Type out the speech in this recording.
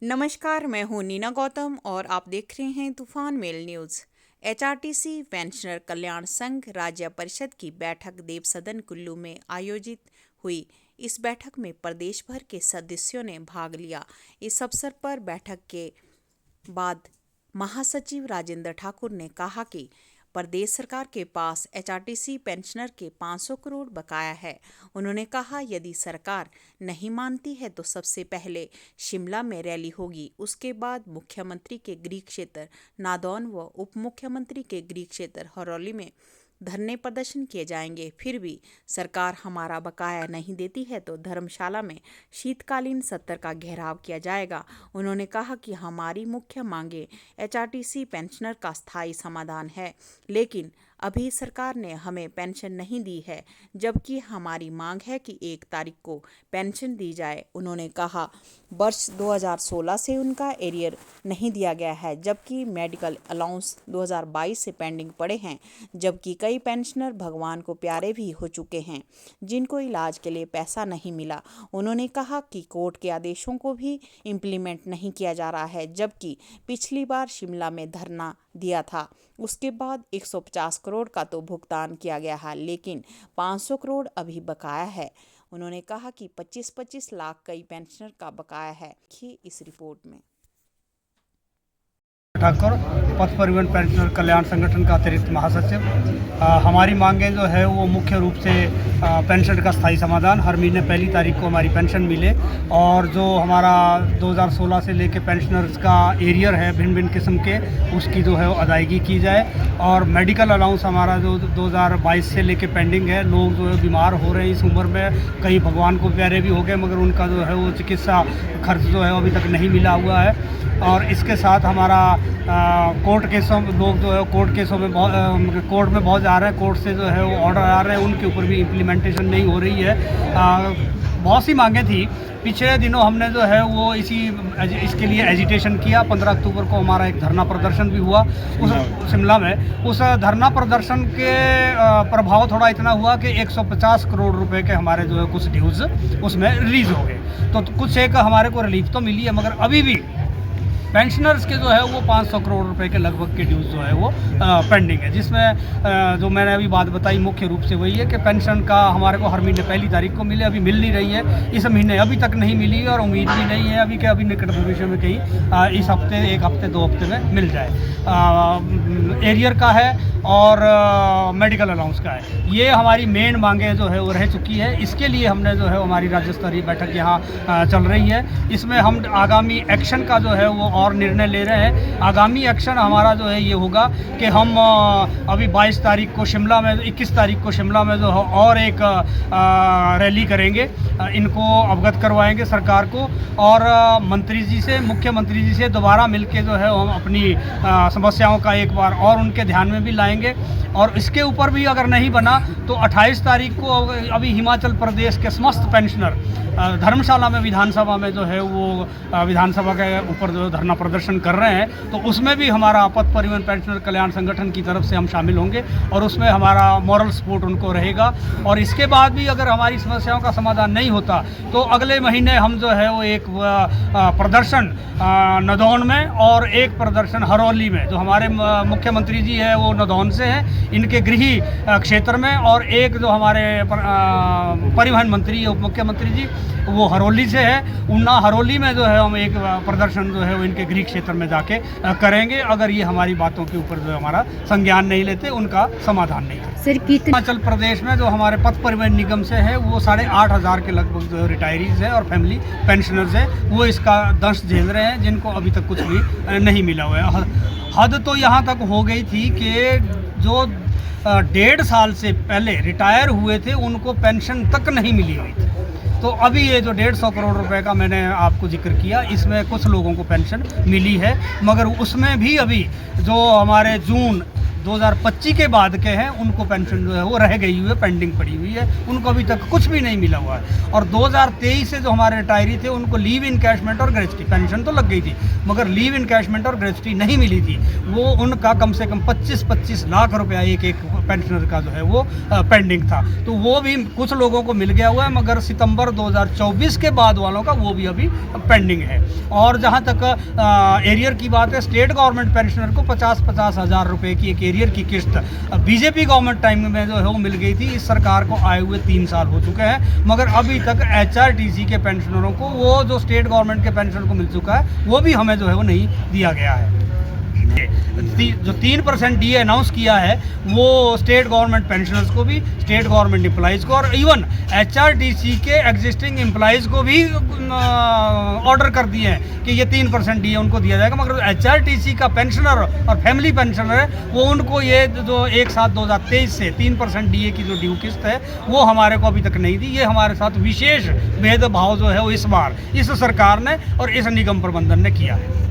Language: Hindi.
नमस्कार, मैं हूं नीना गौतम और आप देख रहे हैं तूफान मेल न्यूज़। एचआरटीसी पेंशनर कल्याण संघ राज्य परिषद की बैठक देव सदन कुल्लू में आयोजित हुई। इस बैठक में प्रदेश भर के सदस्यों ने भाग लिया। इस अवसर पर बैठक के बाद महासचिव राजेंद्र ठाकुर ने कहा कि प्रदेश सरकार के पास एचआरटीसी पेंशनर के 500 करोड़ बकाया है। उन्होंने कहा यदि सरकार नहीं मानती है तो सबसे पहले शिमला में रैली होगी, उसके बाद मुख्यमंत्री के गृह क्षेत्र नादौन व उप मुख्यमंत्री के गृह क्षेत्र हरौली में धरने प्रदर्शन किए जाएंगे। फिर भी सरकार हमारा बकाया नहीं देती है तो धर्मशाला में शीतकालीन सत्र का घेराव किया जाएगा। उन्होंने कहा कि हमारी मुख्य मांगे एचआरटीसी पेंशनर का स्थायी समाधान है, लेकिन अभी सरकार ने हमें पेंशन नहीं दी है, जबकि हमारी मांग है कि 1 तारीख को पेंशन दी जाए। उन्होंने कहा वर्ष 2016 से उनका एरियर नहीं दिया गया है, जबकि मेडिकल अलाउंस 2022 से पेंडिंग पड़े हैं, जबकि कई पेंशनर भगवान को प्यारे भी हो चुके हैं जिनको इलाज के लिए पैसा नहीं मिला। उन्होंने कहा कि कोर्ट के आदेशों को भी इम्प्लीमेंट नहीं किया जा रहा है, जबकि पिछली बार शिमला में धरना दिया था उसके बाद 150 करोड़ का तो भुगतान किया गया है, लेकिन 500 करोड़ अभी बकाया है। उन्होंने कहा कि 25-25 लाख कई पेंशनर का बकाया है। इस रिपोर्ट में ठाकुर, पथ परिवहन पेंशनर कल्याण संगठन का अतिरिक्त महासचिव। हमारी मांगें जो है वो मुख्य रूप से पेंशन का स्थायी समाधान, हर महीने 1 तारीख को हमारी पेंशन मिले, और जो हमारा 2016 से लेके पेंशनर्स का एरियर है भिन्न भिन्न किस्म के, उसकी जो है वो अदायगी की जाए, और मेडिकल अलाउंस हमारा जो 2022 से लेके पेंडिंग है। लोग जो है बीमार हो रहे हैं इस उम्र में, कई भगवान को प्यारे भी हो गए, मगर उनका जो है वो चिकित्सा खर्च जो है अभी तक नहीं मिला हुआ है। और इसके साथ हमारा कोर्ट केसों में लोग जो है कोर्ट केसों में कोर्ट में बहुत जा रहे हैं, कोर्ट से जो है वो ऑर्डर आ रहे हैं, उनके ऊपर भी इम्प्लीमेंटेशन नहीं हो रही है। बहुत सी मांगें थी। पिछले दिनों हमने जो है वो इसके लिए एजिटेशन किया। 15 अक्टूबर को हमारा एक धरना प्रदर्शन भी हुआ उस शिमला में। उस धरना प्रदर्शन के प्रभाव थोड़ा इतना हुआ कि 150 करोड़ रुपए के हमारे जो है कुछ ड्यूज़ उसमें रिलीज़ हो गए, तो कुछ एक हमारे को रिलीफ तो मिली है, मगर अभी भी पेंशनर्स के जो है वो 500 करोड़ रुपए के लगभग के ड्यूज़ जो है वो पेंडिंग है, जिसमें जो मैंने अभी बात बताई मुख्य रूप से वही है कि पेंशन का हमारे को हर महीने 1 तारीख को मिले, अभी मिल नहीं रही है। इस महीने अभी तक नहीं मिली और उम्मीद भी नहीं है अभी अभी निकट भविष्य में कहीं इस हफ्ते 1 हफ्ते 2 हफ्ते में मिल जाए। एरियर का है और मेडिकल अलाउंस का है। ये हमारी मेन मांगे जो है वो रह चुकी है। इसके लिए हमने जो है हमारी राज्य स्तरीय बैठक यहाँ चल रही है। इसमें हम आगामी एक्शन का जो है वो और निर्णय ले रहे हैं। आगामी एक्शन हमारा जो है ये होगा कि हम अभी 22 तारीख को शिमला में, 21 तारीख को शिमला में जो है और एक रैली करेंगे, इनको अवगत करवाएंगे सरकार को, और मंत्री जी से, मुख्यमंत्री जी से दोबारा मिलके जो है हम अपनी समस्याओं का एक बार और उनके ध्यान में भी लाएंगे। और इसके ऊपर भी अगर नहीं बना तो 28 तारीख को अभी हिमाचल प्रदेश के समस्त पेंशनर धर्मशाला में विधानसभा में जो है वो विधानसभा के ऊपर जो धरना प्रदर्शन कर रहे हैं, तो उसमें भी हमारा पथ परिवहन पेंशनर कल्याण संगठन की तरफ से हम शामिल होंगे और उसमें हमारा मॉरल सपोर्ट उनको रहेगा। और इसके बाद भी अगर हमारी समस्याओं का समाधान नहीं होता तो अगले महीने हम जो है वो एक प्रदर्शन नदौन में और एक प्रदर्शन हरौली में, जो हमारे मुख्यमंत्री जी है वो नदौन से हैं, इनके गृह क्षेत्र में, और एक जो हमारे परिवहन मंत्री उप मुख्यमंत्री जी वो हरौली से है, उन्ना हरौली में जो है हम एक प्रदर्शन जो है वो इनके गृह क्षेत्र में जाके करेंगे, अगर ये हमारी बातों के ऊपर जो हमारा संज्ञान नहीं लेते, उनका समाधान नहीं है। सर, हिमाचल प्रदेश में जो हमारे पथ परिवहन निगम से है वो 8,500 के लगभग जो रिटायरीज है और फैमिली पेंशनर्स है, वो इसका दंश झेल रहे हैं, जिनको अभी तक कुछ भी नहीं मिला हुआ है। हद तो यहाँ तक हो गई थी कि जो 1.5 साल से पहले रिटायर हुए थे उनको पेंशन तक नहीं मिली हुई थी। तो अभी ये जो 150 करोड़ रुपए का मैंने आपको जिक्र किया, इसमें कुछ लोगों को पेंशन मिली है, मगर उसमें भी अभी जो हमारे जून 2025 के बाद के हैं उनको पेंशन जो है वो रह गई हुई है, पेंडिंग पड़ी हुई है, उनको अभी तक कुछ भी नहीं मिला हुआ है। और 2023 से जो हमारे रिटायरी थे उनको लीव इनकैशमेंट और ग्रेच्युटी पेंशन तो लग गई थी, मगर लीव इनकैशमेंट और ग्रेच्युटी नहीं मिली थी। वो उनका कम से कम 25-25 लाख रुपया एक पेंशनर का जो है वो पेंडिंग था, तो वो भी कुछ लोगों को मिल गया हुआ है, मगर सितंबर 2024 के बाद वालों का वो भी अभी पेंडिंग है। और जहाँ तक एरियर की बात है, स्टेट गवर्नमेंट पेंशनर को 50-50 हज़ार रुपये की एक एरियर की किस्त बीजेपी गवर्नमेंट टाइम में जो है वो मिल गई थी। इस सरकार को आए हुए 3 साल हो चुके हैं, मगर अभी तक HRTC के पेंशनरों को वो जो स्टेट गवर्नमेंट के पेंशनर को मिल चुका है वो भी हमें जो है वो नहीं दिया गया है। जो 3% DA अनाउंस किया है वो स्टेट गवर्नमेंट पेंशनर्स को भी, स्टेट गवर्नमेंट एम्प्लॉइज़ को, और इवन HRTC के एग्जिस्टिंग एम्प्लॉइज़ को भी ऑर्डर कर दिए हैं कि ये 3% DA उनको दिया जाएगा। मगर HRTC का पेंशनर और फैमिली पेंशनर है वो, उनको ये जो 1/7/2023 से 3% DA की जो ड्यू किस्त है वो हमारे को अभी तक नहीं दी। ये हमारे साथ विशेष भेदभाव जो है वो इस बार इस सरकार ने और इस निगम प्रबंधन ने किया है।